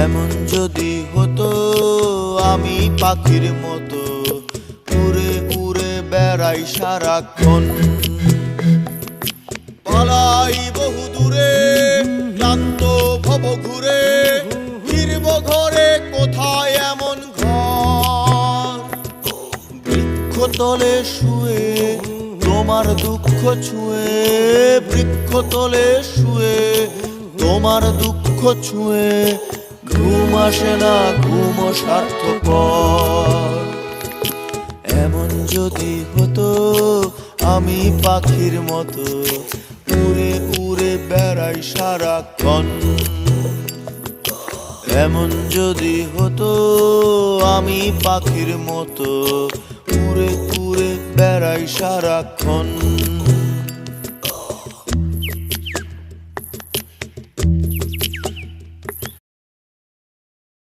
এমন যদি হতো আমি পাখির মতো উড়ে উড়ে বেড়াই সারাক্ষণ, পালাই বহু দূরে ক্লান্ত ভব ঘুরে, ফিরব ঘরে কোথায় এমন ঘর। বৃক্ষতলে শুয়ে তোমার দুঃখ ছুঁয়ে, বৃক্ষতলে শুয়ে তোমার দুঃখ ছুঁয়ে, ঘুম আসে না ঘুম স্বার্থপর। এমন যদি হতো আমি পাখির মতো উড়ে উড়ে বেড়াই সারাক্ষণ, এমন যদি হতো আমি পাখির মতো উড়ে উড়ে বেড়াই সারাক্ষণ।